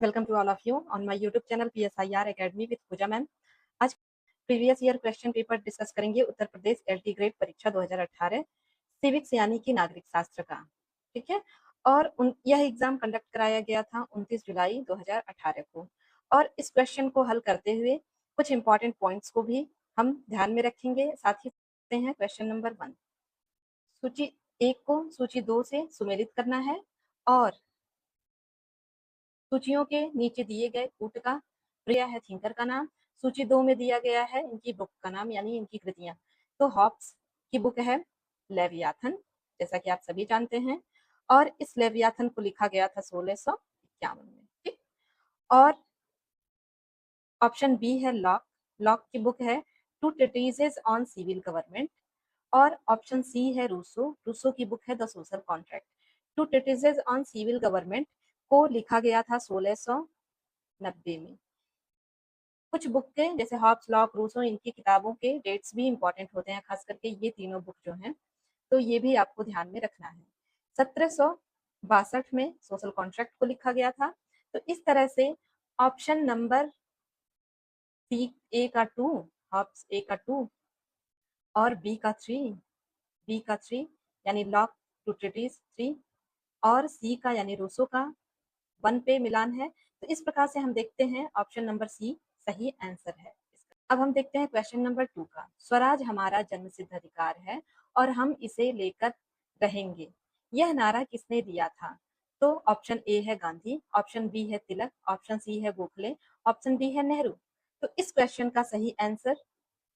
Welcome to all of you on my YouTube channel PSIR academy with Pooja ma'am. आज previous year question paper discuss करेंगे उत्तर प्रदेश LT grade परीक्षा 2018 civics यानी कि नागरिक शास्त्र का। ठीक है, और यह एग्जाम कंडक्ट कराया गया था 29 जुलाई 2018 को। और इस क्वेश्चन को हल करते हुए कुछ इंपॉर्टेंट पॉइंट्स को भी हम ध्यान में रखेंगे। साथ ही हैं क्वेश्चन नंबर 1, सूची 1 को सूची 2 से सुमेलित करना है और सूचियों के नीचे दिए गए कूट का प्रिय है थिंकर का नाम। सूची 2 में दिया गया है इनकी बुक का नाम यानी इनकी कृतियां। तो हॉब्स की बुक है लेवियाथन, जैसा कि आप सभी जानते हैं, और इस लेवियाथन को लिखा गया था 1651 में। ठीक, और ऑप्शन बी है लॉक। लॉक की बुक है two treatises on civil government. और ऑप्शन सी है रूसो। रूसो की बुक है the social contract. Two treatises on civil government को लिखा गया था 1690 में। कुछ बुक के जैसे हॉब्स, लॉक, रूसो, इनकी किताबों के डेट्स भी इंपॉर्टेंट होते हैं, खास करके ये तीनों बुक जो हैं, तो ये भी आपको ध्यान में रखना है। 1762 में सोशल कॉन्ट्रैक्ट को लिखा गया था। तो इस तरह से ऑप्शन नंबर सी ए का 2, हॉब्स ए का 2 और बी का 3 यानी लॉक टू ट्रीटिस 3 और सी का यानी रूसो का 1 पे मिलान है। तो इस प्रकार से हम देखते हैं ऑप्शन नंबर सी सही आंसर है। अब हम देखते हैं क्वेश्चन नंबर 2 का। स्वराज हमारा जन्मसिद्ध अधिकार है और हम इसे लेकर रहेंगे, यह नारा किसने दिया था? तो ऑप्शन ए है गांधी, ऑप्शन बी है तिलक, ऑप्शन सी है गोखले, ऑप्शन डी है नेहरू। तो इस क्वेश्चन का सही आंसर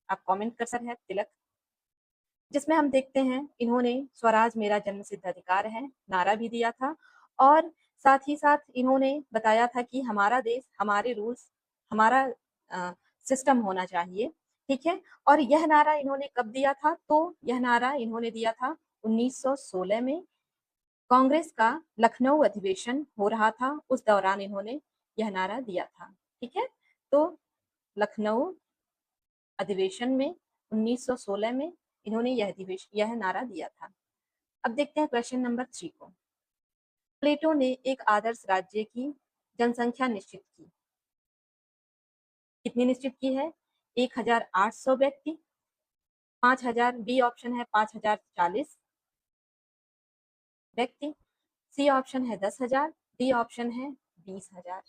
आप कमेंट कर सकते हैं तिलक, जिसमें हम देखते हैं इन्होंने स्वराज मेरा जन्मसिद्ध अधिकार है नारा भी दिया था, और साथ ही साथ इन्होंने बताया था कि हमारा देश, हमारे रूल्स, हमारा सिस्टम होना चाहिए। ठीक है, और यह नारा इन्होंने कब दिया था? तो यह नारा इन्होंने दिया था 1916 में। कांग्रेस का लखनऊ अधिवेशन हो रहा था, उस दौरान इन्होंने यह नारा दिया था। ठीक है, तो लखनऊ अधिवेशन में 1916 में इन्होंने यह नारा दिया था। अब देखते हैं क्वेश्चन नंबर 3 को। प्लेटो ने एक आदर्श राज्य की जनसंख्या निश्चित की। कितनी निश्चित की है? 1800 व्यक्ति, 5000, बी ऑप्शन है 5040 व्यक्ति, सी ऑप्शन है 10,000, डी ऑप्शन है 20,000।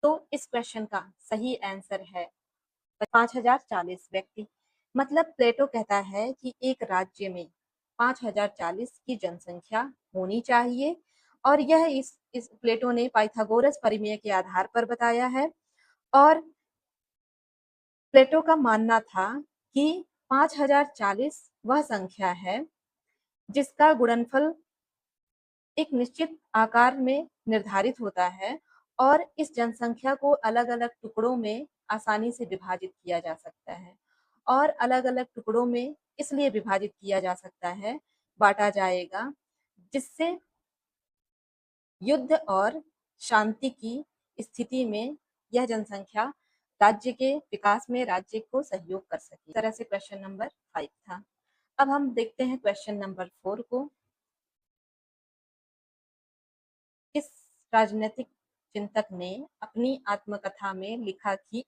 तो इस क्वेश्चन का सही आंसर है 5040 व्यक्ति। मतलब प्लेटो कहता है कि एक राज्य में 5040 की जनसंख्या होनी चाहिए, और यह इस प्लेटो ने पाइथागोरस परिमेय के आधार पर बताया है। और प्लेटो का मानना था कि 5040 वह संख्या है जिसका गुणनफल एक निश्चित आकार में निर्धारित होता है, और इस जनसंख्या को अलग अलग टुकड़ों में आसानी से विभाजित किया जा सकता है। और अलग अलग टुकड़ों में इसलिए विभाजित किया जा सकता है, बांटा जाएगा, जिससे युद्ध और शांति की स्थिति में यह जनसंख्या राज्य के विकास में राज्य को सहयोग कर सके। इस तरह से क्वेश्चन नंबर 5 था। अब हम देखते हैं क्वेश्चन नंबर 4 को। किस राजनीतिक चिंतक ने अपनी आत्मकथा में लिखा कि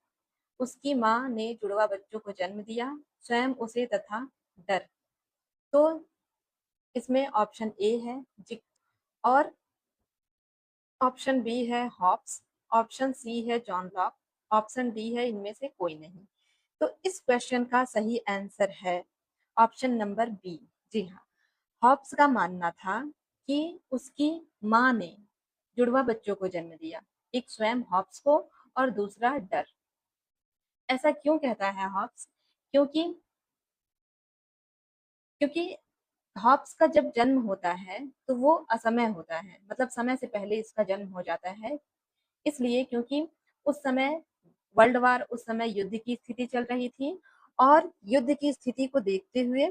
उसकी मां ने जुड़वा बच्चों को जन्म दिया, स्वयं उसे तथा डर? तो इसमें ऑप्शन ए है जिक, और ऑप्शन बी है हॉब्स, ऑप्शन सी है जॉन लॉक, ऑप्शन डी है इनमें से कोई नहीं। तो इस क्वेश्चन का सही आंसर है ऑप्शन नंबर बी। जी हाँ, हॉब्स का मानना था कि उसकी मां ने जुड़वा बच्चों को जन्म दिया, एक स्वयं हॉब्स को और दूसरा डर। ऐसा क्यों कहता है हॉब्स? क्योंकि क्योंकि हॉब्स का जब जन्म होता है तो वो असमय होता है, मतलब समय से पहले इसका जन्म हो जाता है। इसलिए क्योंकि उस समय वर्ल्ड वार, उस समय युद्ध की स्थिति चल रही थी, और युद्ध की स्थिति को देखते हुए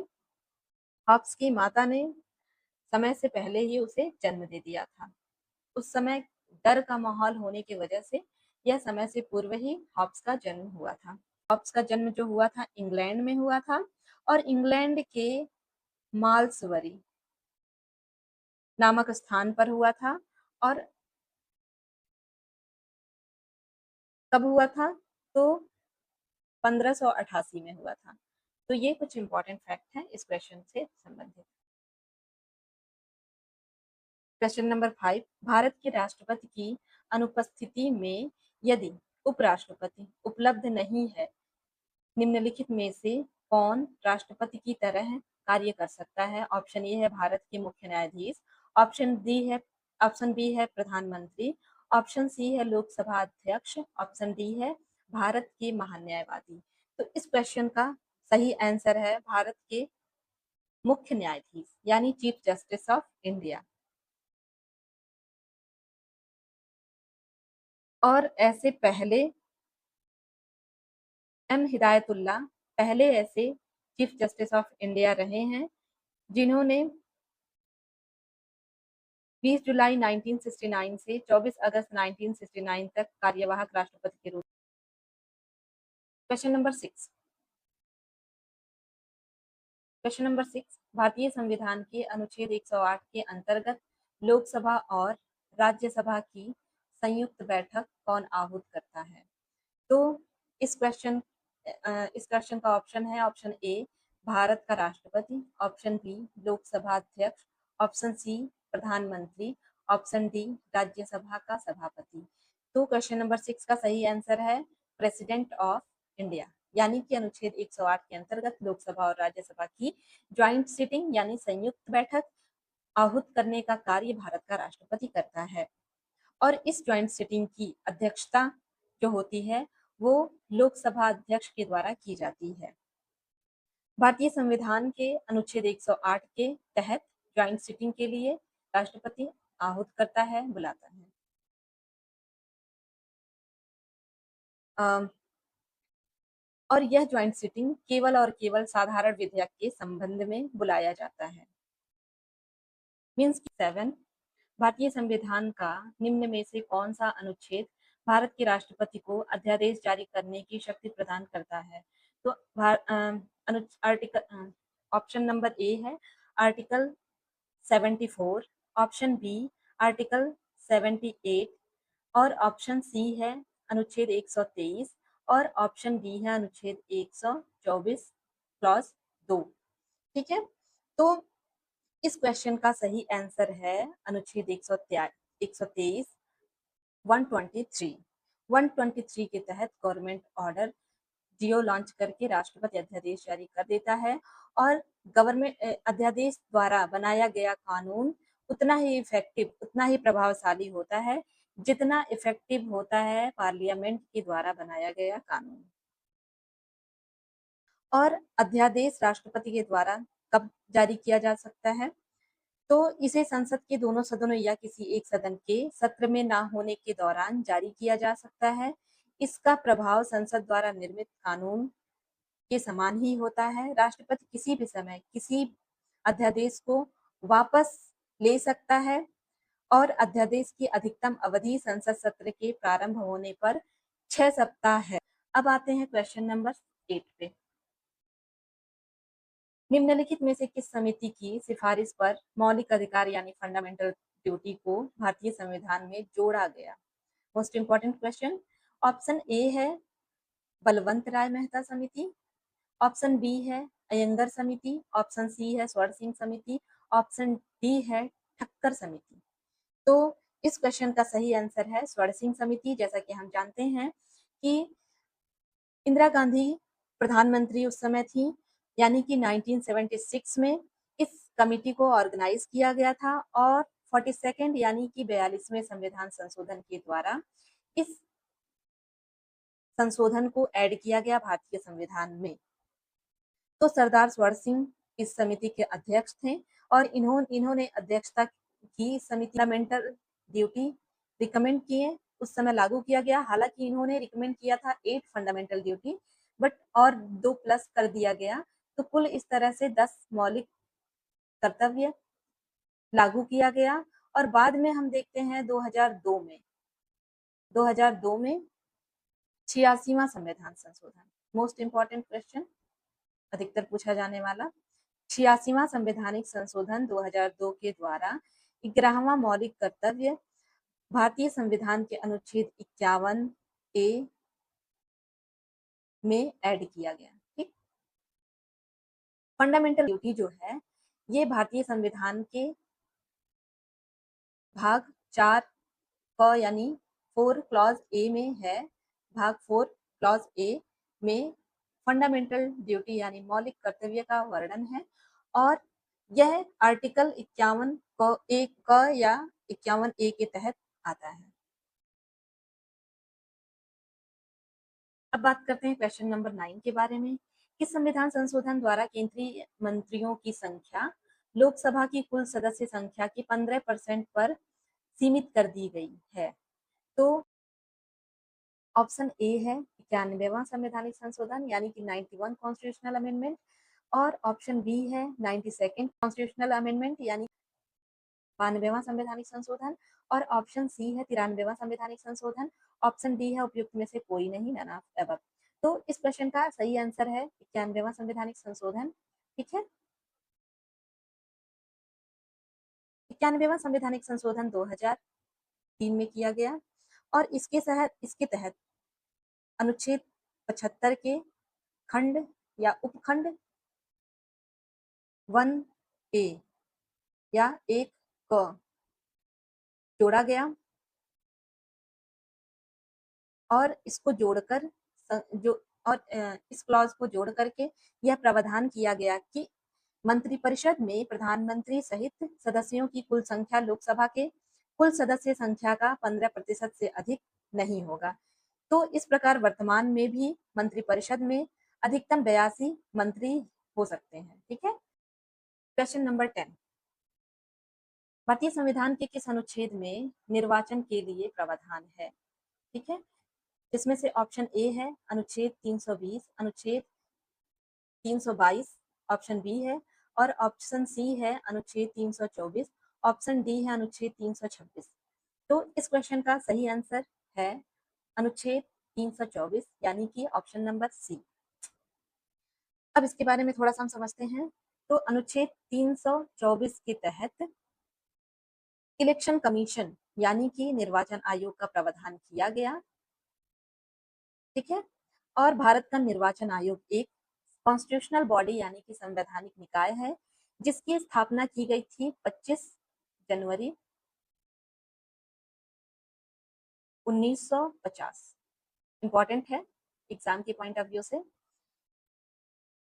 हॉब्स की माता ने समय से पहले ही उसे जन्म दे दिया था। उस समय डर का माहौल होने की वजह से यह समय से पूर्व ही हॉब्स का जन्म हुआ था। हॉब्स का जन्म जो हुआ था इंग्लैंड में हुआ था, और इंग्लैंड के माल्सबरी नामक स्थान पर हुआ था। और कब हुआ था? तो 1588 में हुआ था। तो ये कुछ इंपॉर्टेंट फैक्ट है इस क्वेश्चन से संबंधित। क्वेश्चन नंबर 5, भारत के राष्ट्रपति की अनुपस्थिति में यदि उपराष्ट्रपति उपलब्ध नहीं है, निम्नलिखित में से कौन राष्ट्रपति की तरह कार्य कर सकता है? ऑप्शन ए है भारत के मुख्य न्यायाधीश, ऑप्शन बी है प्रधानमंत्री, ऑप्शन सी है लोकसभा अध्यक्ष, ऑप्शन डी है भारत के महान्यायवादी। तो इस क्वेश्चन का सही आंसर है भारत के मुख्य न्यायाधीश यानी चीफ जस्टिस ऑफ इंडिया। और ऐसे पहले एम हिदायतुल्लाह पहले ऐसे चीफ जस्टिस ऑफ इंडिया रहे हैं जिन्होंने 20 जुलाई 1969 से 24 अगस्त 1969 तक कार्यवाहक राष्ट्रपति के रूप। क्वेश्चन नंबर 6, भारतीय संविधान के अनुच्छेद 108 के अंतर्गत लोकसभा और राज्यसभा की संयुक्त बैठक कौन आहूत करता है? तो इस क्वेश्चन का ऑप्शन है ऑप्शन ए भारत का राष्ट्रपति, ऑप्शन बी लोकसभा अध्यक्ष, ऑप्शन सी प्रधानमंत्री, ऑप्शन डी राज्यसभा का सभापति। तो क्वेश्चन नंबर 6 का सही आंसर है प्रेसिडेंट ऑफ इंडिया, यानी कि अनुच्छेद 108 के अंतर्गत लोकसभा और राज्यसभा की ज्वाइंट सिटिंग यानी संयुक्त बैठक आहूत करने का कार्य भारत का राष्ट्रपति करता है। और इस ज्वाइंट सिटिंग की अध्यक्षता जो होती है वो लोकसभा अध्यक्ष के द्वारा की जाती है। भारतीय संविधान के अनुच्छेद 108 के तहत ज्वाइंट सिटिंग के लिए राष्ट्रपति आहूत करता है, बुलाता है। और यह ज्वाइंट सिटिंग केवल और केवल साधारण विधेयक के संबंध में बुलाया जाता है। मीन्स 7, भारतीय संविधान का निम्न में से कौन सा अनुच्छेद भारत के राष्ट्रपति को अध्यादेश जारी करने की शक्ति प्रदान करता है? तो आर्टिकल ऑप्शन नंबर ए है आर्टिकल 74, ऑप्शन बी आर्टिकल 78 और ऑप्शन सी है अनुच्छेद 123 और ऑप्शन डी है अनुच्छेद 124 क्लॉज 2। ठीक है, तो इस क्वेश्चन का सही आंसर है अनुच्छेद 123 123 के तहत गवर्नमेंट ऑर्डर जियो लॉन्च करके राष्ट्रपति अध्यादेश जारी कर देता है और गवर्नमेंट अध्यादेश द्वारा बनाया गया कानून उतना ही इफेक्टिव, उतना ही प्रभावशाली होता है जितना इफेक्टिव होता है पार्लियामेंट के द्वारा बनाया गया कानून। और अध्यादेश राष्ट्रपति के द्वारा कब जारी किया जा सकता है? तो इसे संसद के दोनों सदनों या किसी एक सदन के सत्र में ना होने के दौरान जारी किया जा सकता है। इसका प्रभाव संसद द्वारा निर्मित कानून के समान ही होता है। राष्ट्रपति किसी भी समय किसी अध्यादेश को वापस ले सकता है और अध्यादेश की अधिकतम अवधि संसद सत्र के प्रारंभ होने पर 6 सप्ताह है। अब आते हैं क्वेश्चन नंबर 8 पे। निम्नलिखित में से किस समिति की सिफारिश पर मौलिक अधिकार यानी फंडामेंटल ड्यूटी को भारतीय संविधान में जोड़ा गया? Most important question. Option A है बलवंत राय मेहता समिति, ऑप्शन बी है अयंगर समिति, ऑप्शन सी है स्वर्ण सिंह समिति, ऑप्शन डी है ठक्कर समिति। तो इस क्वेश्चन का सही आंसर है स्वर्ण सिंह समिति। जैसा कि हम जानते हैं कि इंदिरा गांधी प्रधानमंत्री उस समय थी, यानी कि 1976 में इस कमेटी को ऑर्गेनाइज किया गया था और 42nd यानी कि 42वें संविधान संशोधन के द्वारा इस संशोधन को ऐड किया गया भारतीय संविधान में। तो सरदार स्वर्ण सिंह इस समिति के अध्यक्ष थे और इन्होंने अध्यक्षता की। समिति फंडामेंटल ड्यूटी रिकमेंड किए, उस समय लागू किया गया। हालांकि इन्होंने रिकमेंड किया था 8 फंडामेंटल ड्यूटी बट और 2 प्लस कर दिया गया, तो कुल इस तरह से 10 मौलिक कर्तव्य लागू किया गया। और बाद में हम देखते हैं 2002 में 86वां संविधान संशोधन, मोस्ट इंपॉर्टेंट क्वेश्चन, अधिकतर पूछा जाने वाला। 86वां संवैधानिक संशोधन 2002 के द्वारा 11वां मौलिक कर्तव्य भारतीय संविधान के अनुच्छेद 51 ए में ऐड किया गया। ठीक, फंडामेंटल ड्यूटी जो है ये भारतीय संविधान के भाग 4 क यानी 4 क्लॉज ए में है। भाग 4 क्लॉज ए में फंडामेंटल ड्यूटी यानी मौलिक कर्तव्य का वर्णन है और यह आर्टिकल 51 क या 51 ए के तहत आता है। अब बात करते हैं क्वेश्चन नंबर 9 के बारे में। किस संविधान संशोधन द्वारा केंद्रीय मंत्रियों की संख्या लोकसभा की कुल सदस्य संख्या की 15% पर सीमित कर दी गई है? तो ऑप्शन ए है 91वां संवैधानिक संशोधन यानी कि 91 कॉन्स्टिट्यूशनल अमेंडमेंट और ऑप्शन बी है 92nd कॉन्स्टिट्यूशनल अमेंडमेंट यानी 92वां संवैधानिक संशोधन और ऑप्शन सी है 93वां संवैधानिक संशोधन। ऑप्शन डी है उपयुक्त में से कोई नहीं, नन ऑफ एबव। तो इस प्रश्न का सही आंसर है 91वां संवैधानिक संशोधन। ठीक है, 91वां संवैधानिक संशोधन 2003 में किया गया और इसके तहत अनुच्छेद 75 के खंड या उपखंड 1A या 1 क जोड़ा गया और इसको जोड़कर जो और इस क्लॉज को जोड़ करके यह प्रावधान किया गया कि मंत्रिपरिषद में प्रधानमंत्री सहित सदस्यों की कुल संख्या लोकसभा के कुल सदस्य संख्या का 15% से अधिक नहीं होगा। तो इस प्रकार वर्तमान में भी मंत्रिपरिषद में अधिकतम 82 मंत्री हो सकते हैं। ठीक है, क्वेश्चन नंबर 10, भारतीय संविधान के किस अनुच्छेद में निर्वाचन के लिए प्रावधान है? ठीक है, जिसमें से ऑप्शन ए है अनुच्छेद 320, अनुच्छेद 322, ऑप्शन बी है और ऑप्शन सी है अनुच्छेद 324, ऑप्शन डी है अनुच्छेद 326। तो इस क्वेश्चन का सही आंसर है अनुच्छेद 324 यानी कि ऑप्शन नंबर सी। अब इसके बारे में थोड़ा सा हम समझते हैं। तो अनुच्छेद 324 के तहत इलेक्शन कमीशन यानी कि निर्वाचन आयोग का प्रावधान किया गया। ठीक है, और भारत का निर्वाचन आयोग एक कॉन्स्टिट्यूशनल बॉडी यानी कि संवैधानिक निकाय है जिसकी स्थापना की गई थी 25 जनवरी 1950। इंपॉर्टेंट है एग्जाम के पॉइंट ऑफ व्यू से।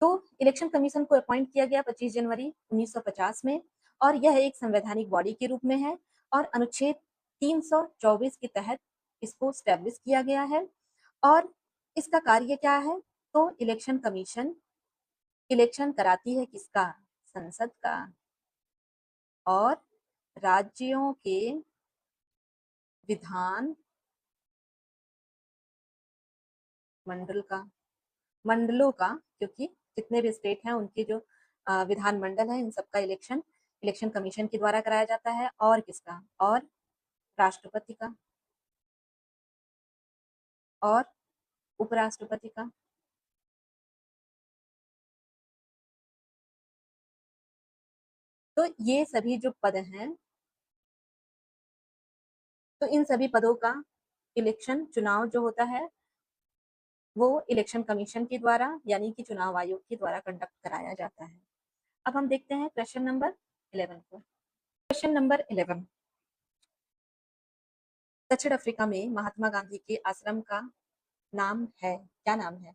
तो इलेक्शन कमीशन को अपॉइंट किया गया 25 जनवरी 1950 में और यह एक संवैधानिक बॉडी के रूप में है और अनुच्छेद 324 के तहत इसको स्टैब्लिश किया गया है। और इसका कार्य क्या है? तो इलेक्शन कमीशन इलेक्शन कराती है किसका? संसद का और राज्यों के विधान मंडलों का, क्योंकि जितने भी स्टेट हैं उनके जो विधान मंडल है इन सबका इलेक्शन कमीशन के द्वारा कराया जाता है। और किसका? और राष्ट्रपति का और उपराष्ट्रपति का। तो ये सभी जो पद हैं, तो इन सभी पदों का इलेक्शन चुनाव जो होता है वो इलेक्शन कमीशन के द्वारा यानी कि चुनाव आयोग के द्वारा कंडक्ट कराया जाता है। अब हम देखते हैं क्वेश्चन नंबर 11 को। क्वेश्चन नंबर 11, दक्षिण अफ्रीका में महात्मा गांधी के आश्रम का नाम है, क्या नाम है?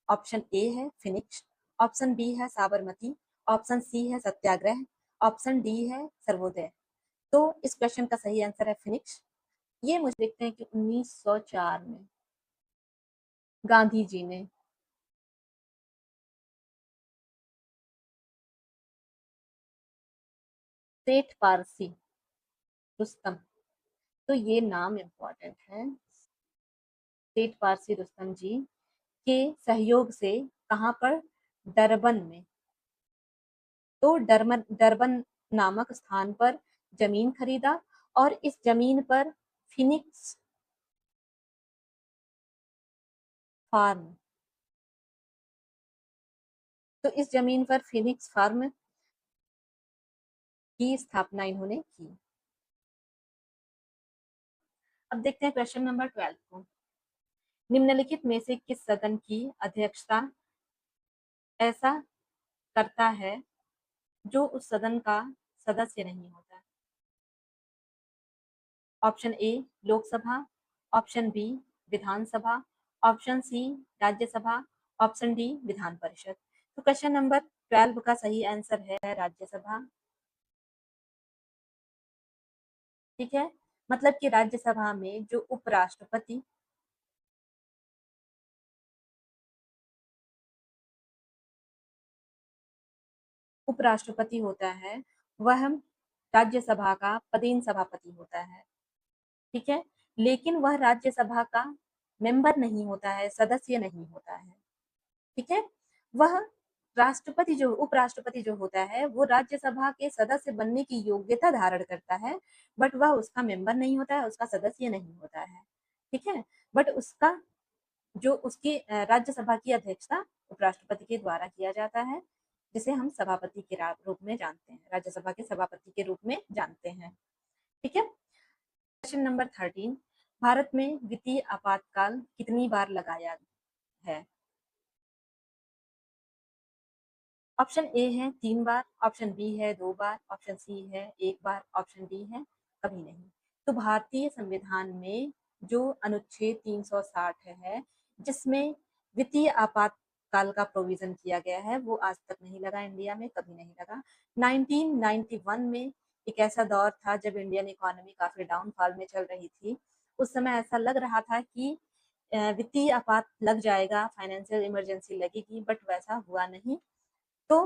ऑप्शन ए है फिनिक्स, ऑप्शन बी है साबरमती, ऑप्शन सी है सत्याग्रह, ऑप्शन डी है सर्वोदय। तो इस क्वेश्चन का सही आंसर है फिनिक्स। ये मुझे देखते हैं कि 1904 में गांधी जी ने सेठ पारसी रुस्तम, तो ये नाम इम्पोर्टेंट है, सेठ पारसी रुस्तम जी के सहयोग से कहां पर? डरबन में। तो डरबन नामक स्थान पर जमीन खरीदा और इस जमीन पर फिनिक्स फार्म, तो इस जमीन पर फिनिक्स फार्म की स्थापना इन्होंने की। अब देखते हैं क्वेश्चन नंबर 12 को। निम्नलिखित में से किस सदन की अध्यक्षता ऐसा करता है जो उस सदन का सदस्य नहीं होता? Option A Lok Sabha, option B Vidhan Sabha, option C Rajya Sabha, option D Vidhan Parishad. तो क्वेश्चन नंबर 12 का सही आंसर है राज्यसभा। ठीक है, मतलब कि राज्यसभा में जो उपराष्ट्रपति होता है वह राज्यसभा का पदेन सभापति होता है। ठीक है, लेकिन वह राज्यसभा का मेंबर नहीं होता है, सदस्य नहीं होता है। ठीक है, वह राष्ट्रपति जो उपराष्ट्रपति जो होता है वो राज्यसभा के सदस्य बनने की योग्यता धारण करता है, बट वह उसका मेंबर नहीं होता है, उसका सदस्य नहीं होता है। ठीक है, बट उसका जो उसकी राज्यसभा की अध्यक्षता उपराष्ट्रपति के द्वारा किया जाता है, जिसे हम सभापति के रूप में जानते हैं, राज्यसभा के सभापति के रूप में जानते हैं। ठीक है, क्वेश्चन नंबर 13, भारत में वित्तीय आपातकाल कितनी बार लगाया है? ऑप्शन ए है 3 बार, ऑप्शन बी है 2 बार, ऑप्शन सी है 1 बार, ऑप्शन डी है कभी नहीं। तो भारतीय संविधान में जो अनुच्छेद 360 है जिसमें वित्तीय आपातकाल का प्रोविजन किया गया है वो आज तक नहीं लगा, इंडिया में कभी नहीं लगा। 1991 में एक ऐसा दौर था जब इंडियन इकोनॉमी काफी डाउनफॉल में चल रही थी। उस समय ऐसा लग रहा था कि वित्तीय आपात लग जाएगा, फाइनेंशियल इमरजेंसी लगेगी, बट वैसा हुआ नहीं। तो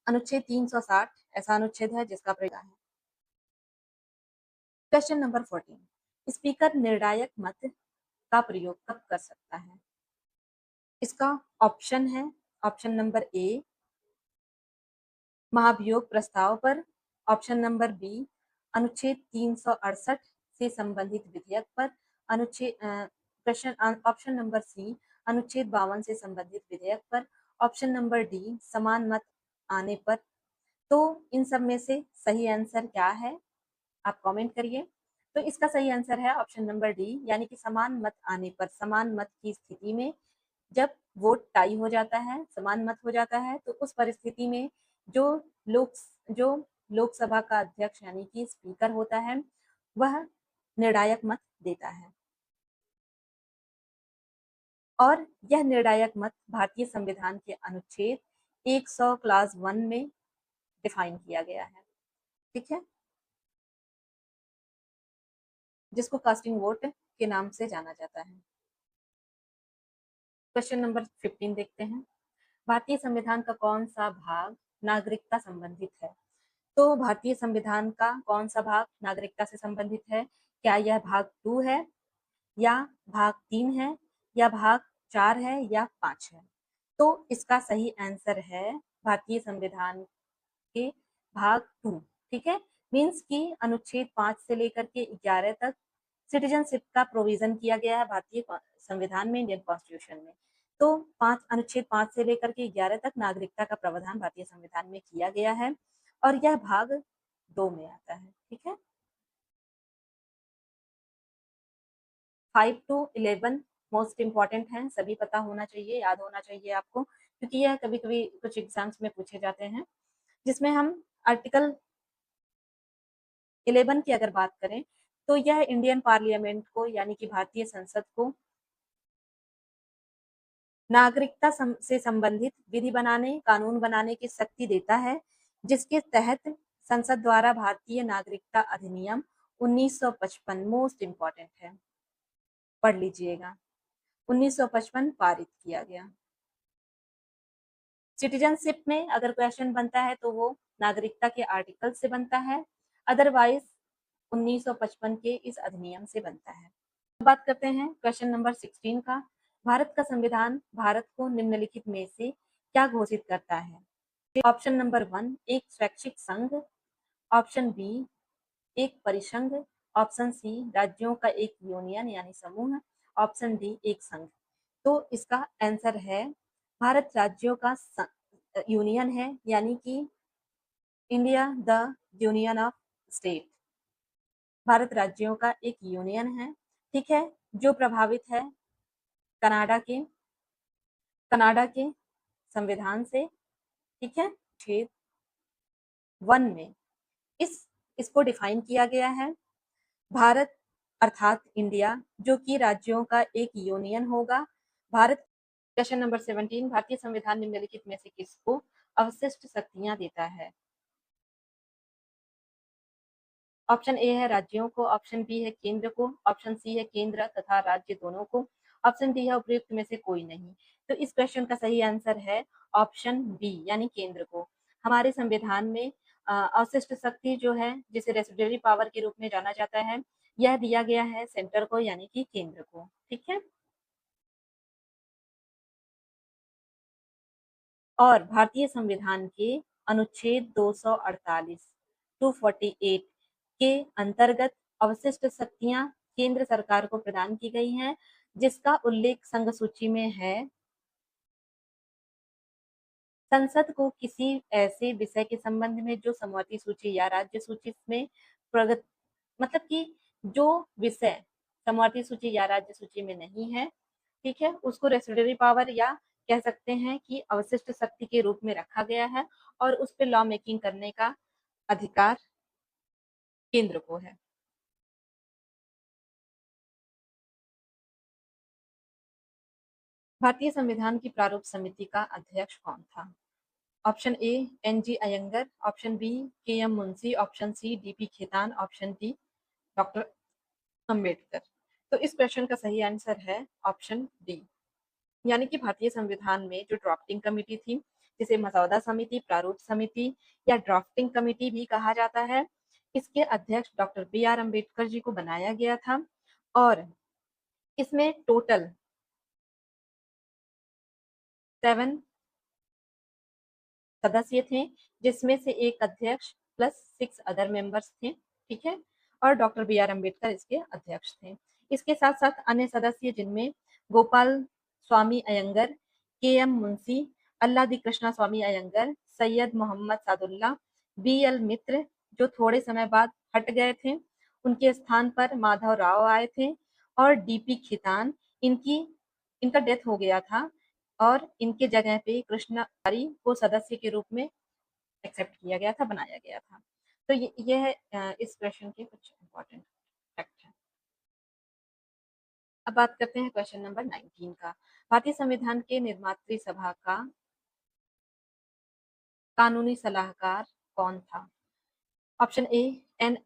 अनुच्छेद 360 ऐसा अनुच्छेद है जिसका प्रयोग है। क्वेश्चन नंबर 14, स्पीकर निर्णायक मत का प्रयोग कब कर सकता है? इसका ऑप्शन है, ऑप्शन नंबर ए महाभियोग प्रस्ताव पर, ऑप्शन नंबर बी अनुच्छेद 368 से संबंधित विधेयक पर, अनुच्छेद क्वेश्चन ऑप्शन नंबर सी अनुच्छेद 52 से संबंधित विधेयक पर, ऑप्शन नंबर डी समान मत आने पर। तो इन सब में से सही आंसर क्या है, आप कमेंट करिए। तो इसका सही आंसर है ऑप्शन नंबर डी, यानी कि समान मत आने पर, समान मत की स्थिति में जब वोट टाई हो जाता है, समान मत हो जाता है, तो उस परिस्थिति में जो लोक जो लोकसभा का अध्यक्ष यानी कि स्पीकर होता है वह निर्णायक मत देता है। और यह निर्णायक मत भारतीय संविधान के अनुच्छेद 100 क्लास 1 में डिफाइन किया गया है। ठीक है, जिसको कास्टिंग वोट के नाम से जाना जाता है। क्वेश्चन नंबर 15 देखते हैं, भारतीय संविधान का कौन सा भाग नागरिकता संबंधित है? तो भारतीय संविधान का कौन सा भाग नागरिकता से संबंधित है? क्या यह भाग 2 है, या भाग 3 है, या भाग 4 है, या 5 है? तो इसका सही आंसर है भारतीय संविधान के भाग 2। ठीक है, मीन्स की अनुच्छेद 5 से लेकर के 11 तक सिटीजनशिप का प्रोविजन किया गया है भारतीय संविधान में, इंडियन कॉन्स्टिट्यूशन में। तो अनुच्छेद 5 से लेकर के 11 तक नागरिकता का प्रावधान भारतीय संविधान में किया गया है और यह भाग 2 में आता है। ठीक है, 5 to 11 मोस्ट इंपॉर्टेंट है, सभी पता होना चाहिए, याद होना चाहिए आपको, क्योंकि यह कभी कभी कुछ एग्जाम्स में पूछे जाते हैं। जिसमें हम आर्टिकल 11 की अगर बात करें तो यह इंडियन पार्लियामेंट को यानी कि भारतीय संसद को नागरिकता से संबंधित विधि बनाने, कानून बनाने की शक्ति देता है, जिसके तहत संसद द्वारा भारतीय नागरिकता अधिनियम 1955 मोस्ट इंपॉर्टेंट है, पढ़ लीजिएगा, 1955 पारित किया गया। सिटीजनशिप में अगर क्वेश्चन बनता है तो वो नागरिकता के आर्टिकल से बनता है, अदरवाइज 1955 के इस अधिनियम से बनता है। बात करते हैं क्वेश्चन नंबर 16 का, भारत का संविधान भारत को निम्नलिखित में से क्या घोषित करता है? ऑप्शन नंबर 1 एक स्वैच्छिक संघ, ऑप्शन बी एक परिसंघ, ऑप्शन सी राज्यों का एक यूनियन यानी समूह, ऑप्शन डी एक संघ। तो इसका आंसर है भारत राज्यों का यूनियन है, यानी कि India the union of state, Bharat राज्यों का एक यूनियन है। ठीक है, जो प्रभावित है कनाडा के संविधान से, ठीक है, छेद 1 में इसको डिफाइन किया गया है। भारत अर्थात इंडिया, जो कि राज्यों का एक यूनियन होगा। भारत क्वेश्चन नंबर 17, भारतीय संविधान निम्नलिखित में से किसको अवशिष्ट शक्तियां देता है? ऑप्शन ए है राज्यों को, ऑप्शन बी है केंद्र को, ऑप्शन सी है केंद्र तथा राज्य दोनों को, ऑप्शन डी है उपयुक्त में से कोई नहीं। तो इस क्वेश्चन का सही आंसर है ऑप्शन बी, यानी केंद्र को। हमारे संविधान में अवशिष्ट शक्ति जो है, जिसे रेसिडुअरी पावर के रूप में जाना जाता है, यह दिया गया है सेंटर को, यानी कि केंद्र को। ठीक है, और भारतीय संविधान के अनुच्छेद 248 248 के अंतर्गत अवशिष्ट शक्तियां केंद्र सरकार को प्रदान की गई हैं, जिसका उल्लेख संघ सूची में है। संसद को किसी ऐसे विषय के संबंध में जो समवर्ती सूची या राज्य सूची में प्रगत, मतलब कि जो विषय समवर्ती सूची या राज्य सूची में नहीं है, ठीक है, उसको रेसिडुअरी पावर या कह सकते हैं कि अवशिष्ट शक्ति के रूप में रखा गया है, और उस पर लॉ मेकिंग करने का अधिकार केंद्र को है। भारतीय संविधान की प्रारूप समिति का अध्यक्ष कौन था? Option A N G. Ayyangar, option B K M. Munshi, option C D P. Khaitan, option D doctor Ambedkar. तो इस क्वेश्चन का सही आंसर है ऑप्शन डी, यानी कि भारतीय संविधान में जो ड्राफ्टिंग कमेटी थी, जिसे मसौदा समिति, प्रारूप समिति या ड्राफ्टिंग कमेटी भी कहा जाता है, इसके अध्यक्ष doctor B R Ambedkar ji को बनाया गया था। और इसमें टोटल 7 सदस्य थे, जिसमें से एक अध्यक्ष प्लस 6 अदर मेंबर्स थे। ठीक है, और डॉक्टर बी आर अम्बेडकर इसके अध्यक्ष थे। इसके साथ साथ अन्य सदस्य, जिनमें गोपाल स्वामी अयंगर, के एम मुंशी, अल्लादी कृष्णा स्वामी अयंगर, सैयद मोहम्मद सादुल्ला, बी एल मित्र, जो थोड़े समय बाद हट गए थे, उनके स्थान पर माधव राव आए थे, और डीपी खितान, इनका डेथ हो गया था, और इनके जगह पे कृष्णकारी को सदस्य के रूप में एक्सेप्ट किया गया था, बनाया गया था। तो ये है इस क्वेश्चन के कुछ इंपॉर्टेंट फैक्ट है। अब बात करते हैं क्वेश्चन नंबर 19 का। भारतीय संविधान के निर्मात्री सभा का कानूनी सलाहकार कौन था? Option A N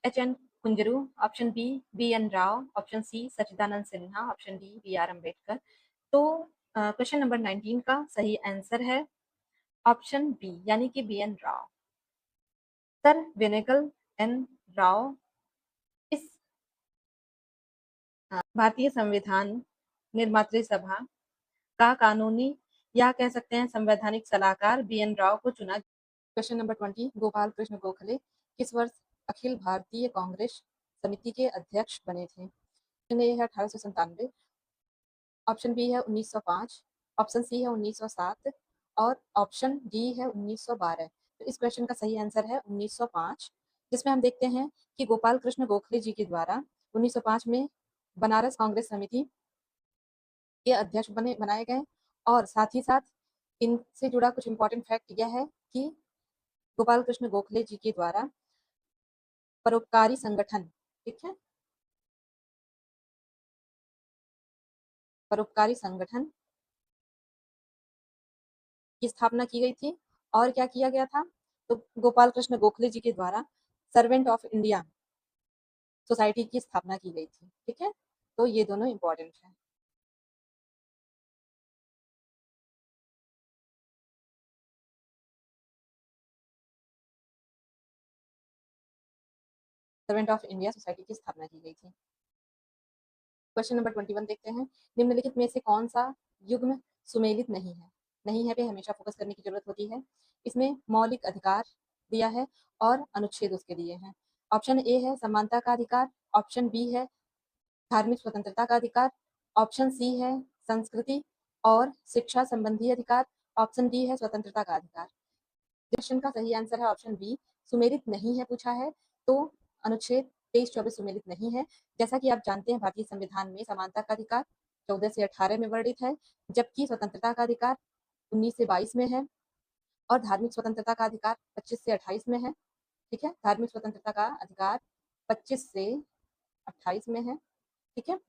H N Kunzru, option B B N Rau, option C Sachchidananda Sinha, option D B R Ambedkar. तो क्वेश्चन नंबर 19 का सही आंसर है ऑप्शन बी, यानी कि B N Rau. Sir Benegal N Rau इस भारतीय संविधान निर्मात्री सभा का कानूनी या कह सकते हैं संवैधानिक सलाहकार बी एन राव को चुना। क्वेश्चन नंबर 20, गोपाल कृष्ण गोखले किस वर्ष अखिल भारतीय कांग्रेस समिति के अध्यक्ष बने थे? ऑप्शन ए है 1897, ऑप्शन बी है 1905, ऑप्शन सी है 1907 और ऑप्शन डी है 1912। तो इस क्वेश्चन का सही आंसर है 1905, जिसमें हम देखते हैं कि गोपाल कृष्ण गोखले जी के द्वारा 1905 में बनारस कांग्रेस समिति के अध्यक्ष बनाए गए। और साथ ही साथ इनसे जुड़ा कुछ इंपॉर्टेंट फैक्ट यह है कि गोपाल कृष्ण गोखले जी के द्वारा परोपकारी संगठन, ठीक है, परोपकारी संगठन की स्थापना की गई थी। और क्या किया गया था? तो गोपाल कृष्ण गोखले जी के द्वारा सर्वेंट ऑफ इंडिया सोसाइटी की स्थापना की गई थी। ठीक है, तो ये दोनों इंपॉर्टेंट है। सर्वेंट ऑफ इंडिया सोसाइटी की स्थापना की गई थी। क्वेश्चन नंबर 21 देखते हैं। निम्नलिखित में से कौन सा युग्म सुमेलित नहीं है? नहीं है पे हमेशा फोकस करने की जरूरत होती है। इसमें मौलिक अधिकार दिया है और अनुच्छेद उसके दिए हैं। ऑप्शन ए है समानता का अधिकार, ऑप्शन बी है धार्मिक स्वतंत्रता का अधिकार, ऑप्शन सी है संस्कृति और शिक्षा संबंधी अधिकार, ऑप्शन डी है स्वतंत्रता का अधिकार। क्वेश्चन का सही आंसर है ऑप्शन बी, सुमेलित नहीं है पूछा है, तो अनुच्छेद 23-24 सुमेलित नहीं है। जैसा कि आप जानते हैं भारतीय संविधान में समानता का अधिकार 14 से 18 में वर्णित है, जबकि स्वतंत्रता का अधिकार 19 से 22 में है और धार्मिक स्वतंत्रता का अधिकार 25 से 28 में है। ठीक है, धार्मिक स्वतंत्रता का अधिकार 25 से 28 में है। ठीक है,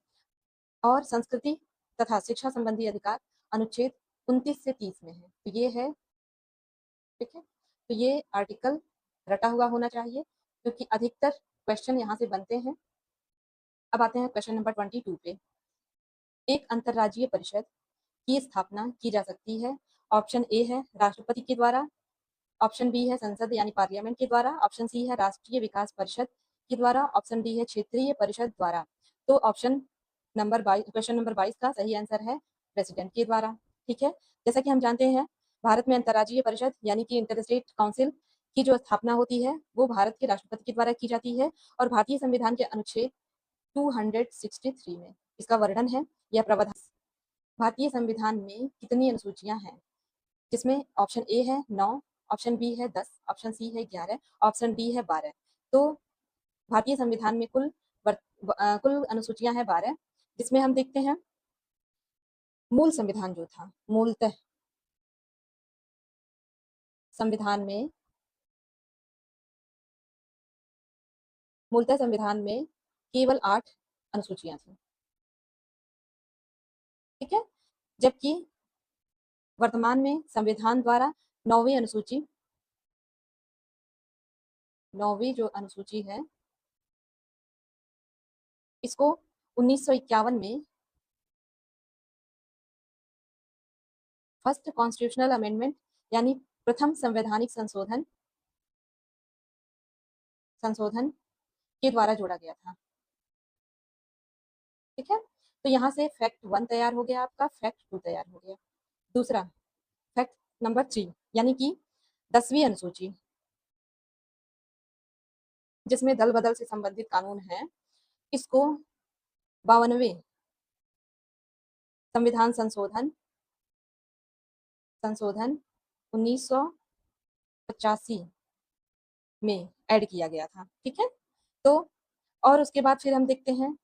और संस्कृति तथा शिक्षा संबंधी अधिकार अनुच्छेद 29 से 30 में है। तो ये है, ठीक है, तो ये आर्टिकल रटा हुआ होना चाहिए क्योंकि अधिकतर क्वेश्चन यहाँ से बनते हैं। अब आते हैं क्वेश्चन नंबर 22 पे। एक अंतर्राज्यीय परिषद की स्थापना की जा सकती है। ऑप्शन ए है राष्ट्रपति के द्वारा, ऑप्शन बी है संसद यानी पार्लियामेंट के द्वारा, ऑप्शन सी है राष्ट्रीय विकास परिषद के द्वारा, ऑप्शन डी है क्षेत्रीय परिषद द्वारा। तो ऑप्शन नंबर 22, क्वेश्चन नंबर 22 का सही आंसर है प्रेसिडेंट के द्वारा। ठीक है, जैसा कि हम जानते हैं भारत में अंतर्राज्यीय परिषद यानी कि इंटरस्टेट काउंसिल की जो स्थापना होती है वो भारत के राष्ट्रपति के द्वारा की जाती है और भारतीय संविधान के अनुच्छेद 263 में इसका वर्णन है या प्रावधान। भारतीय संविधान में कितनी अनुसूचियां हैं, जिसमें ऑप्शन ए है 9, ऑप्शन बी है 10, ऑप्शन सी है 11, ऑप्शन डी है 12। तो भारतीय संविधान में कुल अनुसूचियां हैं 12, जिसमें हम देखते हैं मूल संविधान जो था, मूलतः संविधान में केवल 8 अनुसूचियां थी। ठीक है, जबकि वर्तमान में संविधान द्वारा 9वीं जो अनुसूची है इसको 1951 में फर्स्ट कॉन्स्टिट्यूशनल अमेंडमेंट यानी प्रथम संवैधानिक संशोधन के द्वारा जोड़ा गया था। ठीक है, तो यहाँ से फैक्ट 1 तैयार हो गया, आपका फैक्ट 2 तैयार हो गया। दूसरा फैक्ट नंबर 3 यानी कि 10वीं अनुसूची जिसमें दल बदल से संबंधित कानून है, इसको 52वें संविधान संशोधन 1985 में ऐड किया गया था। ठीक है, तो और उसके बाद फिर हम देखते हैं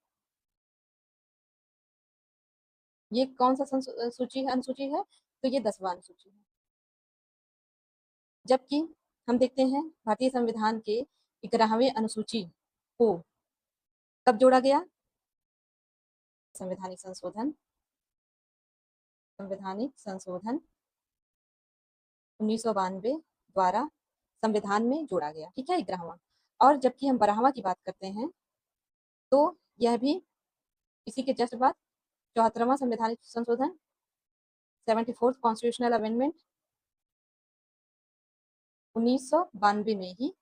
ये कौन सा अनुसूची है, तो ये 10वां अनुसूची है। जबकि हम देखते हैं भारतीय संविधान के 11वें अनुसूची को कब जोड़ा गया, संवैधानिक संशोधन 1992 द्वारा संविधान में जोड़ा गया। ठीक है, 11वां। और जबकि हम 12वां की बात करते हैं तो यह भी इसी के जस्ट बाद 74वां संवैधानिक संशोधन 74th कॉन्स्टिट्यूशनल अमेंडमेंट 1992 में ही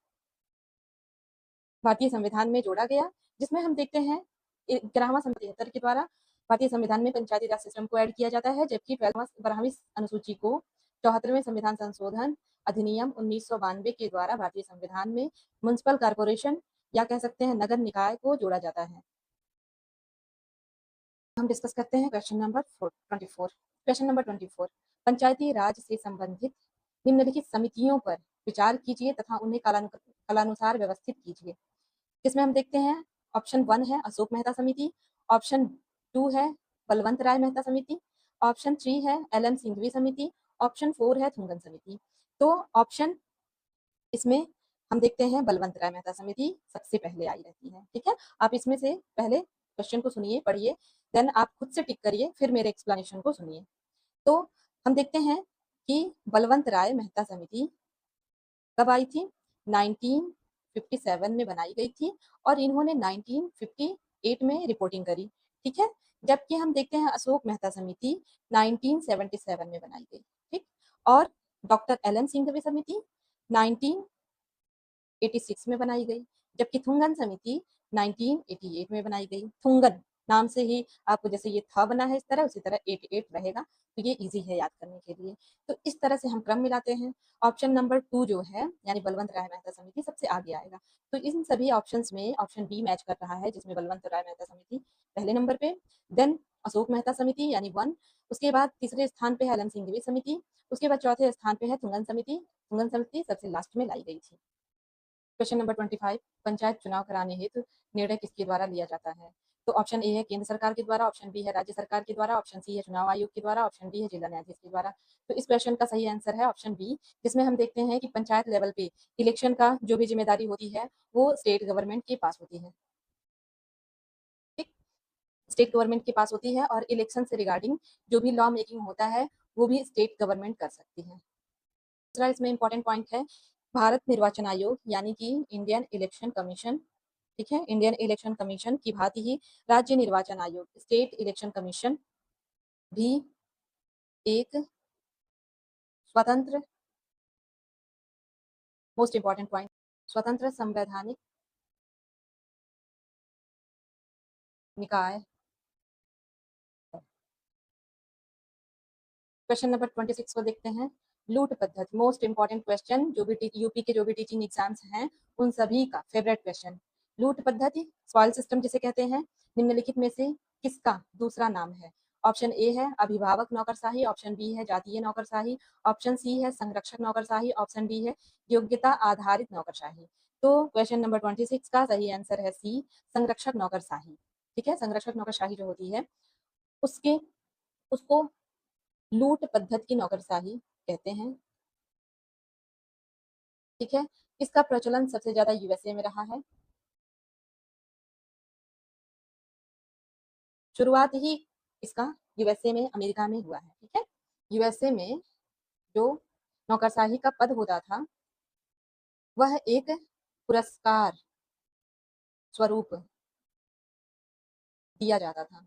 भारतीय संविधान में जोड़ा गया, जिसमें हम देखते हैं 11वां संविधान के द्वारा भारतीय संविधान में पंचायती राज सिस्टम को ऐड किया जाता है, जबकि 12वीं अनुसूची को 74वें संविधान संशोधन अधिनियम 1992 के द्वारा भारतीय संविधान में म्युनिसिपल कॉर्पोरेशन या कह सकते हैं नगर निकाय को जोड़ा जाता है। हम डिस्कस करते हैं क्वेश्चन नंबर 24। क्वेश्चन नंबर 24, पंचायती राज से संबंधित निम्नलिखित समितियों पर विचार कीजिए तथा उन्हें कालानुसार व्यवस्थित कीजिए। इसमें हम देखते हैं ऑप्शन 1 है अशोक मेहता समिति, ऑप्शन 2 है बलवंत राय मेहता समिति, ऑप्शन 3 है LM सिंघवी समिति, ऑप्शन 4 है थुंगन समिति। तो ऑप्शन इसमें हम देखते हैं बलवंत राय मेहता समिति सबसे पहले आई रहती है। ठीक है, आप इसमें से पहले क्वेश्चन को सुनिए, पढ़िए, देन आप खुद से टिक करिए, फिर मेरे एक्सप्लेनेशन को सुनिए। तो हम देखते हैं कि बलवंत राय मेहता समिति कब आई थी, 1957 में बनाई गई थी और इन्होंने 1958 में रिपोर्टिंग करी। ठीक है, जबकि हम देखते हैं अशोक मेहता समिति 1977 में बनाई गई। ठीक, और डॉक्टर LM सिंघवी समिति 1986 में बनाई गई, जबकि थुंगन समिति 1988 में बनाई गई। थुंगन नाम से ही आपको जैसे ये था बना है इस तरह, उसी तरह 88 रहेगा, तो ये इजी है याद करने के लिए। तो इस तरह से हम क्रम मिलाते हैं। ऑप्शन नंबर 2 जो है यानी बलवंत राय मेहता समिति सबसे आगे आएगा। तो इन सभी ऑप्शंस में ऑप्शन बी मैच कर रहा है, जिसमें बलवंत राय मेहता समिति पहले नंबर पे, देन अशोक मेहता समिति यानी 1, उसके बाद तीसरे स्थान पे है LM सिंघवी समिति, उसके बाद चौथे स्थान पे है थुंगन समिति। थुंगन समिति सबसे लास्ट में लाई गई थी। क्वेश्चन नंबर 25, पंचायत चुनाव कराने हेतु निर्णय किसके द्वारा लिया जाता है। तो ऑप्शन ए है केंद्र सरकार के द्वारा, ऑप्शन बी है राज्य सरकार के द्वारा, ऑप्शन सी है चुनाव आयोग के द्वारा, ऑप्शन डी है जिला न्यायाधीश के द्वारा। तो इस क्वेश्चन का सही आंसर है ऑप्शन बी, जिसमें हम देखते हैं कि पंचायत लेवल पे इलेक्शन का जो भी जिम्मेदारी होती है वो स्टेट गवर्नमेंट के पास होती है। ठीक, स्टेट गवर्नमेंट के पास होती है, और इलेक्शन से रिगार्डिंग जो भी लॉ मेकिंग होता है वो भी स्टेट गवर्नमेंट कर सकती है। दूसरा इसमें इंपॉर्टेंट पॉइंट है, भारत निर्वाचन आयोग यानी कि इंडियन इलेक्शन कमीशन, ठीक है, इंडियन इलेक्शन कमीशन की भांति ही राज्य निर्वाचन आयोग स्टेट इलेक्शन कमीशन भी एक स्वतंत्र, मोस्ट इंपॉर्टेंट पॉइंट, स्वतंत्र संवैधानिक निकाय। क्वेश्चन नंबर 26 को देखते हैं, लूट पद्धति, मोस्ट इंपॉर्टेंट क्वेश्चन, जो भी यूपी के जो भी टीचिंग एग्जाम्स हैं उन सभी का फेवरेट क्वेश्चन। लूट पद्धति, सॉइल सिस्टम जिसे कहते हैं, निम्नलिखित में से किसका दूसरा नाम है? ऑप्शन ए है अभिभावक नौकरशाही, ऑप्शन बी है जातीय नौकरशाही, ऑप्शन सी है संरक्षक नौकरशाही, ऑप्शन डी है योग्यता आधारित नौकरशाही। तो क्वेश्चन नंबर 26 का सही आंसर है सी, संरक्षक नौकरशाही। ठीक है, संरक्षक नौकरशाही जो होती है उसके उसको लूट पद्धति की नौकरशाही कहते हैं। ठीक है, इसका प्रचलन सबसे ज्यादा यूएसए में रहा है। शुरुआत ही इसका यूएसए में, अमेरिका में हुआ है। ठीक है, यूएसए में जो नौकरशाही का पद होता था वह एक पुरस्कार स्वरूप दिया जाता था।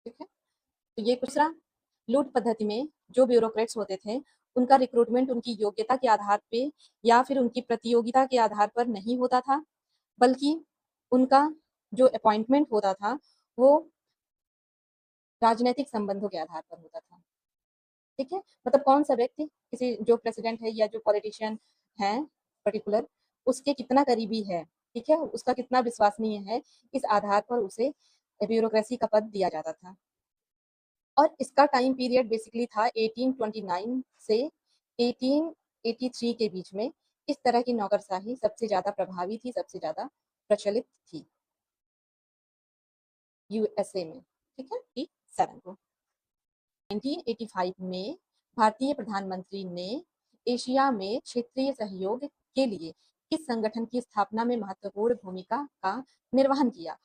ठीक है, तो ये दूसरा, लूट पद्धति में जो ब्यूरोक्रेट्स होते थे उनका रिक्रूटमेंट उनकी योग्यता के आधार पे या फिर उनकी प्रतियोगिता के आधार पर नहीं होता था, बल्कि उनका जो अपॉइंटमेंट होता था वो राजनीतिक संबंधों के आधार पर होता था। ठीक है, मतलब कौन सा व्यक्ति किसी जो प्रेसिडेंट है या जो पॉलिटिशियन है पर्टिकुलर, उसके कितना करीबी है, ठीक है, उसका कितना विश्वसनीय है, इस आधार पर उसे ब्यूरोक्रेसी का पद दिया जाता था। और इसका टाइम पीरियड बेसिकली था 1829 से 1883 के बीच में। इस तरह की नौकरशाही सबसे ज्यादा प्रभावी थी, सबसे ज्यादा प्रचलित थी यूएसए में। ठीक है, 7 को 1985 में भारतीय प्रधानमंत्री ने एशिया में क्षेत्रीय सहयोग के लिए किस संगठन की स्थापना में महत्वपूर्ण भूमिका का निर्वहन किया?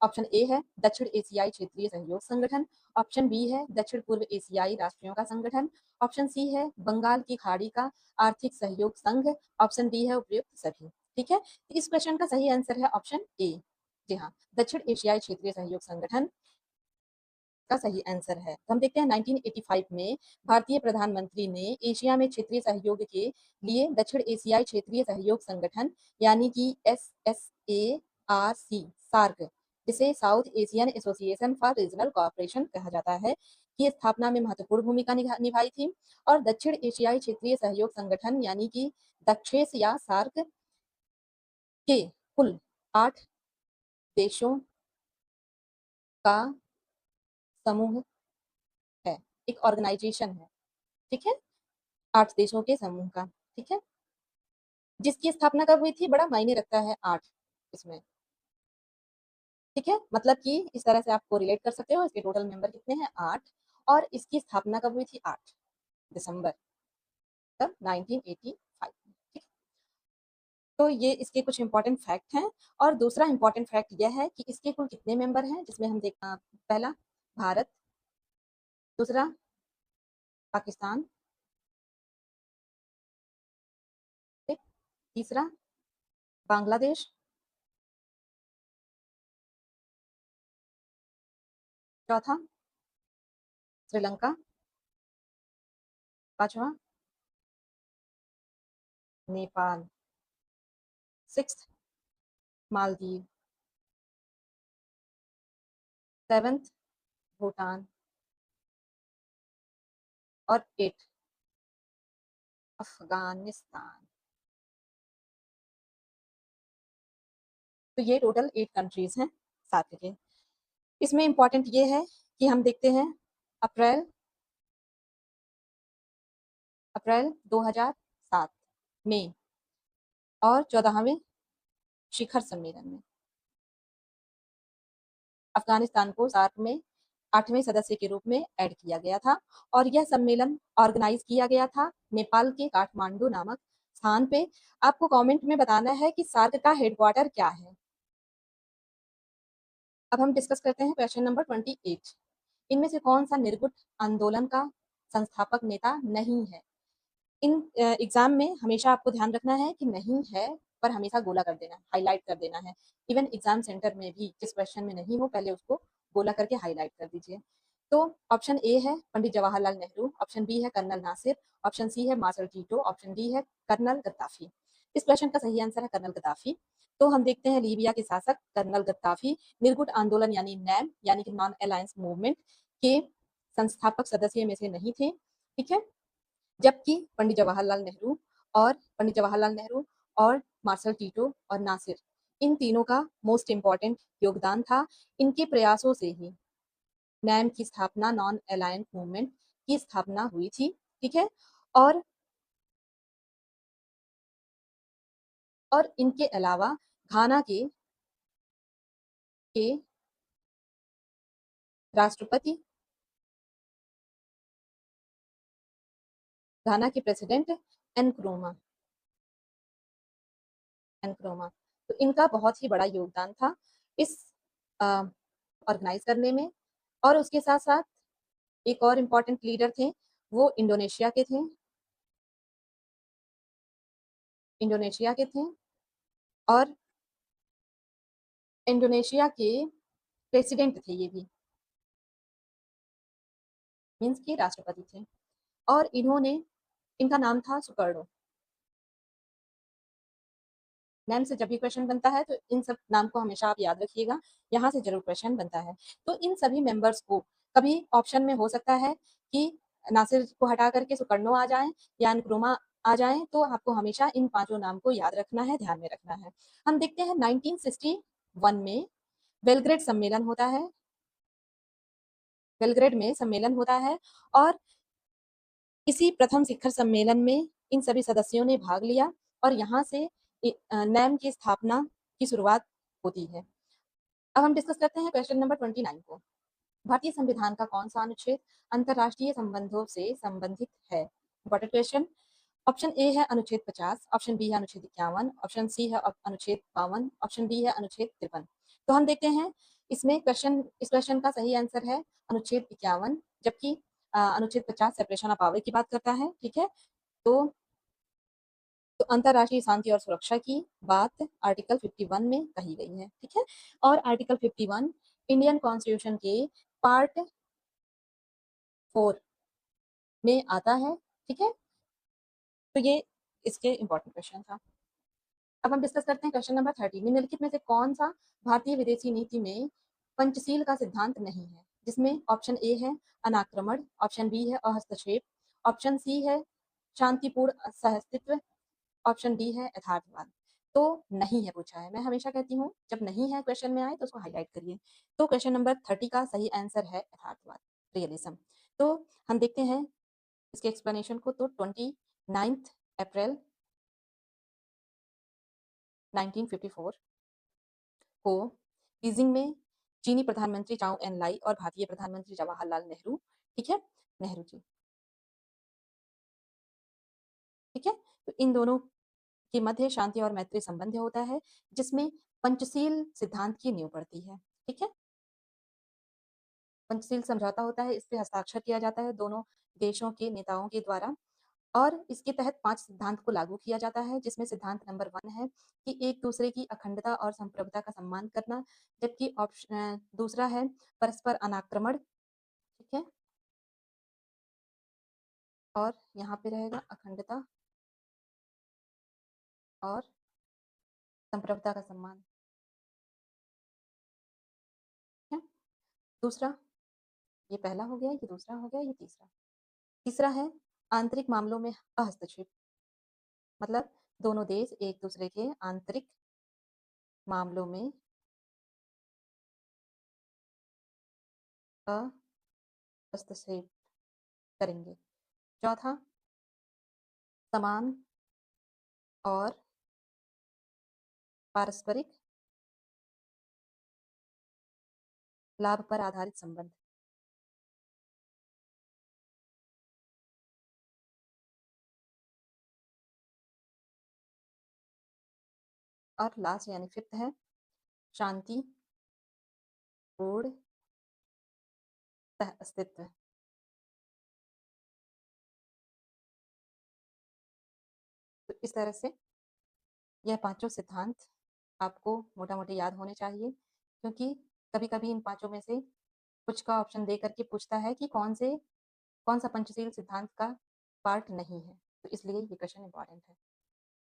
ऑप्शन ए है दक्षिण एशियाई क्षेत्रीय सहयोग संगठन, ऑप्शन बी है दक्षिण पूर्व एशियाई राष्ट्रों का संगठन, ऑप्शन सी है बंगाल की खाड़ी का आर्थिक सहयोग संघ, ऑप्शन डी है उपयुक्त सभी। ठीक है, इस क्वेश्चन का सही आंसर है ऑप्शन ए। जी हाँ, दक्षिण एशियाई क्षेत्रीय सहयोग संगठन का सही आंसर है। तो हम देखते हैं 1985 में भारतीय प्रधानमंत्री ने एशिया में क्षेत्रीय सहयोग के लिए दक्षिण एशियाई क्षेत्रीय सहयोग संगठन यानी कि SSARC सार्क, जिसे south Asian association for regional cooperation कहा जाता है, की स्थापना में महत्वपूर्ण भूमिका निभाई थी। और दक्षिण एशियाई क्षेत्रीय सहयोग संगठन यानी कि दक्षेस या सार्क के कुल 8 देशों का समूह है, एक ऑर्गेनाइजेशन है। ठीक है, 8 देशों के समूह का। ठीक है, जिसकी स्थापना कब हुई थी, बड़ा मायने रखता है 8 इसमें। ठीक है, मतलब कि इस तरह से आपको रिलेट कर सकते हो, इसके टोटल मेंबर कितने हैं 8, और इसकी स्थापना कब हुई थी 8 दिसंबर तब 1985। ठीक, तो ये इसके कुछ इंपॉर्टेंट फैक्ट हैं। और दूसरा इंपॉर्टेंट फैक्ट यह है कि इसके कुल कितने मेंबर हैं, जिसमें हम देखना, पहला भारत, दूसरा पाकिस्तान, ठीक, तीसरा बांग्लादेश, चौथा श्रीलंका, पांचवा नेपाल, सिक्स्थ मालदीव, सेवेंथ भूटान, और 8 अफगानिस्तान। तो ये टोटल 8 कंट्रीज हैं साथ के। इसमें इंपॉर्टेंट ये है कि हम देखते हैं अप्रैल अप्रैल 2007 में और 14वें शिखर सम्मेलन में अफगानिस्तान को सार्क में 8वें सदस्य के रूप में ऐड किया गया था और यह सम्मेलन ऑर्गेनाइज किया गया था नेपाल के काठमांडू नामक स्थान पे। आपको कमेंट में बताना है कि सार्क का हेडक्वार्टर क्या है। अब हम डिस्कस करते हैं क्वेश्चन नंबर 28। इनमें से कौन सा निर्गुट आंदोलन का संस्थापक नेता नहीं है? इन एग्जाम में हमेशा आपको ध्यान रखना है कि नहीं है पर हमेशा गोला कर देना है, हाईलाइट कर देना है। इवन एग्जाम सेंटर में भी जिस क्वेश्चन में नहीं हो पहले उसको गोला करके हाईलाइट कर दीजिए। तो ऑप्शन ए है पंडित जवाहरलाल नेहरू, ऑप्शन बी है कर्नल नासिर, ऑप्शन सी है मार्शल टीटो, ऑप्शन डी है कर्नल गद्दाफी। इस क्वेश्चन का सही आंसर है कर्नल गद्दाफी। तो हम देखते हैं लीबिया के शासक कर्नल गद्दाफी निर्गुट आंदोलन यानी नैम यानी कि नॉन अलायंस मूवमेंट के संस्थापक सदस्य में से नहीं थे, ठीक है। जबकि पंडित जवाहरलाल नेहरू और मार्शल टीटो और नासिर इन तीनों का मोस्ट इम्पॉर्टेंट योगदान था। इनके प्रयासों से ही नैम की स्थापना, नॉन अलायंस मूवमेंट की स्थापना हुई थी, ठीक है। और इनके अलावा घाना के राष्ट्रपति, घाना के प्रेसिडेंट एनक्रोमा एनक्रोमा तो इनका बहुत ही बड़ा योगदान था इस ऑर्गेनाइज करने में। और उसके साथ साथ एक और इम्पोर्टेंट लीडर थे, वो इंडोनेशिया के थे और इंडोनेशिया के प्रेसिडेंट थे, ये भी मीन्स के राष्ट्रपति थे। और इनका नाम था सुकर्णो। नेम से जब भी क्वेश्चन बनता है तो इन सब नाम को हमेशा आप याद रखिएगा, यहाँ से जरूर क्वेश्चन बनता है। तो इन सभी मेंबर्स को कभी ऑप्शन में हो सकता है कि नासिर को हटा करके सुकर्णो आ जाए या अनुक्रोमा आ जाए, तो आपको हमेशा इन पांचों नाम को याद रखना है, ध्यान में रखना है। हम देखते हैं 1961 में बेलग्रेड सम्मेलन होता है, बेलग्रेड में सम्मेलन होता है और इसी प्रथम शिखर सम्मेलन में इन सभी सदस्यों ने भाग लिया और यहाँ से नैम की स्थापना की शुरुआत होती है। अब हम डिस्कस करते हैं क्वेश्चन नंबर 29 को। भारतीय संविधान का कौन सा अनुच्छेद अंतरराष्ट्रीय संबंधों से संबंधित है? Important question. ऑप्शन ए है अनुच्छेद 50, ऑप्शन बी है अनुच्छेद 51, ऑप्शन सी है अनुच्छेद 52, ऑप्शन डी है अनुच्छेद 53। तो हम देखते हैं इस क्वेश्चन का सही आंसर है अनुच्छेद 51, जबकि अनुच्छेद 50 सेपरेशन ऑफ पावर की बात करता है, ठीक है। तो अंतरराष्ट्रीय शांति और सुरक्षा की बात आर्टिकल 51 में कही गई है, ठीक है। और आर्टिकल 51 इंडियन कॉन्स्टिट्यूशन के पार्ट 4 में आता है, ठीक है। तो ये इसके इंपॉर्टेंट क्वेश्चन था। अब हम डिस्कस करते हैं क्वेश्चन नंबर 30। निम्नलिखित में से कौन सा भारतीय विदेशी नीति में पंचशील का सिद्धांत नहीं है? जिसमें ऑप्शन ए है अनाक्रमण, ऑप्शन बी है अहस्तक्षेप, ऑप्शन सी है शांतिपूर्ण सहअस्तित्व, ऑप्शन डी है यथार्थवाद। तो नहीं है पूछा है। मैं हमेशा कहती हूँ जब नहीं है क्वेश्चन में आए तो उसको हाईलाइट करिए। तो क्वेश्चन नंबर 30 का सही आंसर है यथार्थवाद, रियलिज्म। तो हम देखते हैं इसके एक्सप्लेनेशन को। तो 29 अप्रैल 1954 को बीजिंग में चीनी प्रधानमंत्री चाउ एन लाई और भारतीय प्रधानमंत्री जवाहरलाल नेहरू, ठीक है, नेहरू जी, ठीक है। तो इन दोनों के मध्य शांति और मैत्री संबंध होता है जिसमें पंचशील सिद्धांत की नींव पड़ती है, ठीक है। पंचशील समझौता होता है, इस पे हस्ताक्षर किया जाता है दोनों देशों के नेताओं के द्वारा और इसके तहत 5 सिद्धांत को लागू किया जाता है, जिसमें सिद्धांत नंबर 1 है कि एक दूसरे की अखंडता और संप्रभुता का सम्मान करना, जबकि ऑप्शन दूसरा है परस्पर अनाक्रमण, ठीक है। और यहाँ पे रहेगा अखंडता और संप्रभुता का सम्मान, ठीक है। दूसरा, ये पहला हो गया, ये दूसरा हो गया, ये तीसरा। तीसरा है आंतरिक मामलों में हस्तक्षेप, मतलब दोनों देश एक दूसरे के आंतरिक मामलों में हस्तक्षेप करेंगे। चौथा, समान और पारस्परिक लाभ पर आधारित संबंध। और लास्ट यानी फिफ्थ है शांति पूर्ण अस्तित्व। तो इस तरह से यह पांचों सिद्धांत आपको मोटा मोटी याद होने चाहिए, क्योंकि कभी कभी इन पांचों में से कुछ का ऑप्शन दे करके पूछता है कि कौन सा पंचशील सिद्धांत का पार्ट नहीं है, तो इसलिए ये क्वेश्चन इंपॉर्टेंट है।